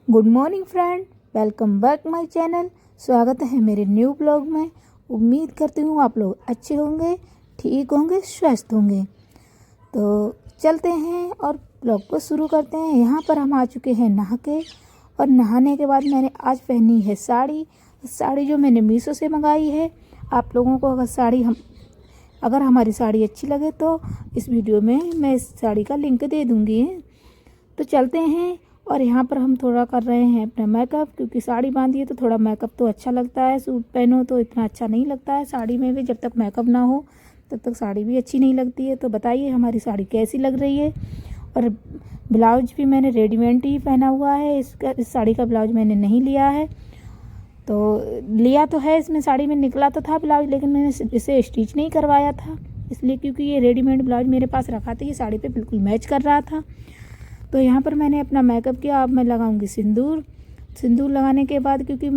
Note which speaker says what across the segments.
Speaker 1: Good morning friend, welcome back my channel. स्वागत है मेरे न्यू ब्लॉग में। उम्मीद करती हूँ आप लोग अच्छे होंगे, ठीक होंगे, स्वस्थ होंगे। तो चलते हैं और ब्लॉग को शुरू करते हैं। यहाँ पर हम आ चुके हैं नहा के, और नहाने के बाद मैंने आज पहनी है साड़ी जो मैंने मीशो से मंगाई है। आप लोगों को अगर हमारी साड़ी अच्छी लगे तो इस वीडियो में मैं इस साड़ी का लिंक दे दूँगी। तो चलते हैं। और यहाँ पर हम थोड़ा कर रहे हैं अपना मेकअप, क्योंकि साड़ी बांधी है तो थोड़ा मेकअप तो अच्छा लगता है। सूट पहनो तो इतना अच्छा नहीं लगता है साड़ी में भी, जब तक मेकअप ना हो तब तक साड़ी भी अच्छी नहीं लगती है। तो बताइए हमारी साड़ी कैसी लग रही है। और ब्लाउज भी मैंने रेडीमेड ही पहना हुआ है। इस साड़ी का ब्लाउज मैंने नहीं लिया है। तो लिया तो है, इसमें साड़ी में निकला तो था ब्लाउज, लेकिन मैंने इसे स्टिच नहीं करवाया था इसलिए, क्योंकि ये रेडीमेड ब्लाउज मेरे पास रखा था, ये साड़ी पे बिल्कुल मैच कर रहा था। तो यहाँ पर मैंने अपना मेकअप किया। अब मैं लगाऊंगी सिंदूर लगाने के बाद, क्योंकि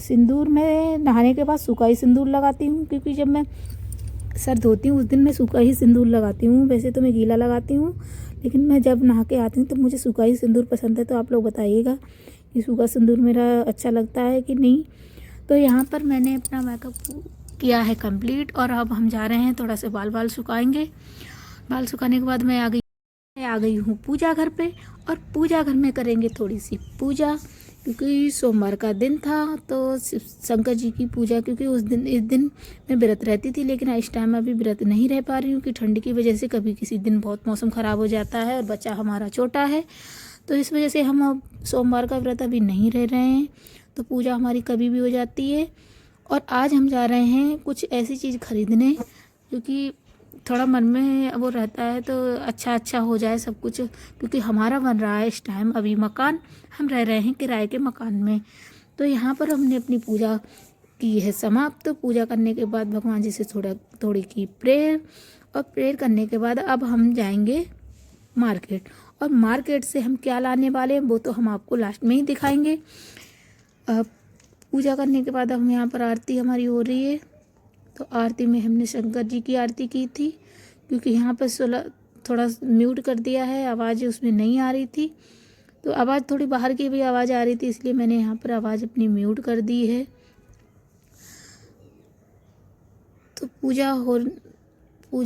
Speaker 1: सिंदूर में नहाने के बाद सूखा ही सिंदूर लगाती हूँ, क्योंकि जब मैं सर धोती हूँ उस दिन मैं सूखा ही सिंदूर लगाती हूँ। वैसे तो मैं गीला लगाती हूँ, लेकिन मैं जब नहा के आती हूँ तो मुझे सूखा ही सिंदूर पसंद है। तो आप लोग बताइएगा कि सूखा सिंदूर मेरा अच्छा लगता है कि नहीं। तो यहाँ पर मैंने अपना मेकअप किया है कंप्लीट, और अब हम जा रहे हैं थोड़ा से बाल सुखाएंगे। बाल सुखाने के बाद मैं आ गई हूँ पूजा घर पे, और पूजा घर में करेंगे थोड़ी सी पूजा, क्योंकि सोमवार का दिन था। तो शंकर जी की पूजा, क्योंकि इस दिन मैं व्रत रहती थी, लेकिन इस टाइम अभी व्रत नहीं रह पा रही हूँ कि ठंड की वजह से कभी किसी दिन बहुत मौसम ख़राब हो जाता है, और बच्चा हमारा छोटा है, तो इस वजह से हम अब सोमवार का व्रत अभी नहीं रह रहे हैं। तो पूजा हमारी कभी भी हो जाती है। और आज हम जा रहे हैं कुछ ऐसी चीज़ खरीदने, क्योंकि थोड़ा मन में वो रहता है तो अच्छा हो जाए सब कुछ, क्योंकि हमारा बन रहा है इस टाइम अभी मकान, हम रह रहे हैं किराए के मकान में। तो यहाँ पर हमने अपनी पूजा की है समाप्त। तो पूजा करने के बाद भगवान जी से थोड़ी की प्रेयर, और प्रेयर करने के बाद अब हम जाएंगे मार्केट। और मार्केट से हम क्या लाने वाले हैं वो तो हम आपको लास्ट में ही दिखाएंगे। पूजा करने के बाद हम यहाँ पर आरती हमारी हो रही है। तो आरती में हमने शंकर जी की आरती की थी, क्योंकि यहाँ पर थोड़ा म्यूट कर दिया है, आवाज़ उसमें नहीं आ रही थी। तो आवाज़ थोड़ी बाहर की भी आवाज़ आ रही थी, इसलिए मैंने यहाँ पर आवाज़ अपनी म्यूट कर दी है। तो पूजा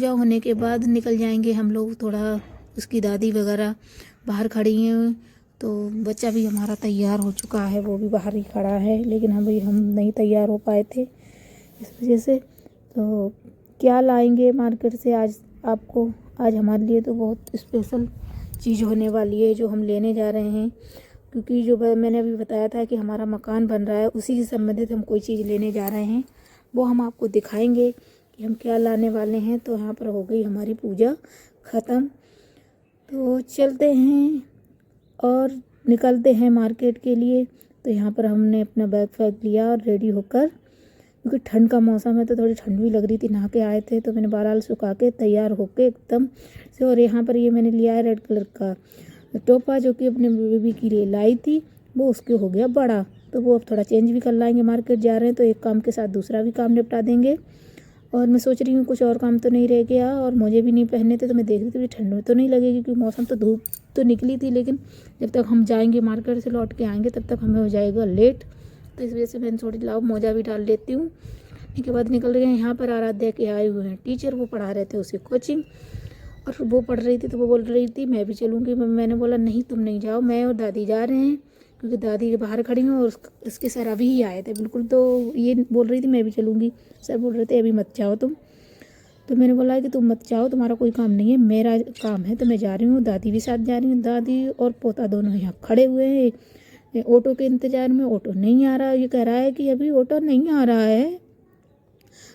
Speaker 1: होने के बाद निकल जाएंगे हम लोग। थोड़ा उसकी दादी वगैरह बाहर खड़ी हैं, तो बच्चा भी हमारा तैयार हो चुका है, वो भी बाहर ही खड़ा है, लेकिन हम नहीं तैयार हो पाए थे इस वजह से। तो क्या लाएंगे मार्केट से आज हमारे लिए तो बहुत स्पेशल चीज़ होने वाली है जो हम लेने जा रहे हैं, क्योंकि जो मैंने अभी बताया था कि हमारा मकान बन रहा है, उसी से संबंधित हम कोई चीज़ लेने जा रहे हैं। वो हम आपको दिखाएंगे कि हम क्या लाने वाले हैं। तो यहाँ पर हो गई हमारी पूजा ख़त्म। तो चलते हैं और निकलते हैं मार्केट के लिए। तो यहाँ पर हमने अपना बैग फैग लिया और रेडी होकर, क्योंकि ठंड का मौसम है तो थोड़ी ठंड भी लग रही थी। नहा के आए थे तो मैंने बाल सुखा के तैयार होके एकदम से। और यहाँ पर ये मैंने लिया है रेड कलर का टोपा, जो कि अपने बेबी के लिए लाई थी, वो उसके हो गया बड़ा, तो वो अब थोड़ा चेंज भी कर लाएंगे। मार्केट जा रहे हैं तो एक काम के साथ दूसरा भी काम निपटा देंगे। और मैं सोच रही हूँ कुछ और काम तो नहीं रह गया, और मुझे भी नहीं पहने थे, तो मैं देख रही थी ठंड में तो नहीं लगेगी, क्योंकि मौसम तो धूप तो निकली थी, लेकिन जब तक हम जाएंगे मार्केट से लौट के आएंगे तब तक हमें हो जाएगा लेट। तो इस वजह से मैंने थोड़ी लाओ मोजा भी डाल लेती हूँ। के बाद निकल गए। यहाँ पर आराध्या के आए हुए हैं टीचर, वो पढ़ा रहे थे उसे कोचिंग, और वो पढ़ रही थी तो वो बोल रही थी मैं भी चलूँगी। मैंने बोला नहीं तुम नहीं जाओ, मैं और दादी जा रहे हैं, क्योंकि दादी के बाहर खड़ी हूँ और उसके सर अभी ही आए थे बिल्कुल। तो ये बोल रही थी मैं भी चलूँगी, सर बोल रहे थे अभी मत जाओ तुम। तो मैंने बोला कि तुम मत जाओ, तुम्हारा कोई काम नहीं है, मेरा काम है, तो मैं जा रही हूँ। दादी भी साथ जा रही हूँ, दादी और पोता दोनों यहाँ खड़े हुए हैं ऑटो के इंतज़ार में। ऑटो नहीं आ रहा, ये कह रहा है कि अभी ऑटो नहीं आ रहा है।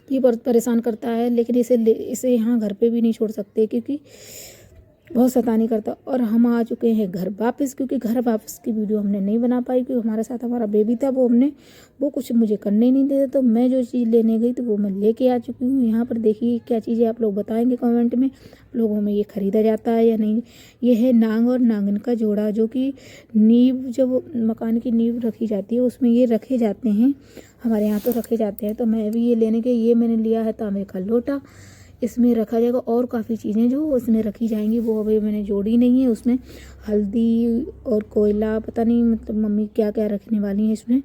Speaker 1: तो ये बहुत परेशान करता है, लेकिन इसे यहाँ घर पे भी नहीं छोड़ सकते, क्योंकि बहुत शैतानी करता। और हम आ चुके हैं घर वापस, क्योंकि घर वापस की वीडियो हमने नहीं बना पाई, क्योंकि हमारे साथ हमारा बेबी था, वो कुछ मुझे करने ही नहीं देता। तो मैं जो चीज़ लेने गई तो वो मैं लेके आ चुकी हूँ। यहाँ पर देखिए क्या चीज़ें, आप लोग बताएंगे कमेंट में लोगों में ये ख़रीदा जाता है या नहीं। ये है नांग और नांगन का जोड़ा, जो कि नींव, जब मकान की नींव रखी जाती है उसमें ये रखे जाते हैं, हमारे यहाँ तो रखे जाते हैं। तो मैं भी ये लेने के, ये मैंने लिया है तांबे का लोटा, इसमें रखा जाएगा। और काफ़ी चीज़ें जो उसमें रखी जाएंगी वो अभी मैंने जोड़ी नहीं है। उसमें हल्दी और कोयला, पता नहीं मतलब मम्मी क्या क्या रखने वाली हैं इसमें।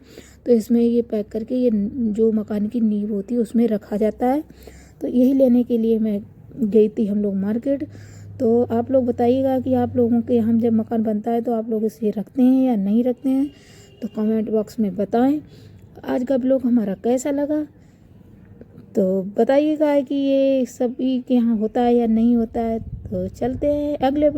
Speaker 1: तो इसमें ये पैक करके ये जो मकान की नींव होती है उसमें रखा जाता है। तो यही लेने के लिए मैं गई थी हम लोग मार्केट। तो आप लोग बताइएगा कि आप लोगों के यहाँ जब मकान बनता है तो आप लोग इसे रखते हैं या नहीं रखते हैं, तो कमेंट बॉक्स में बताएं। आज का ब्लॉग हमारा कैसा लगा तो बताइएगा कि ये सभी के यहाँ होता है या नहीं होता है। तो चलते हैं अगले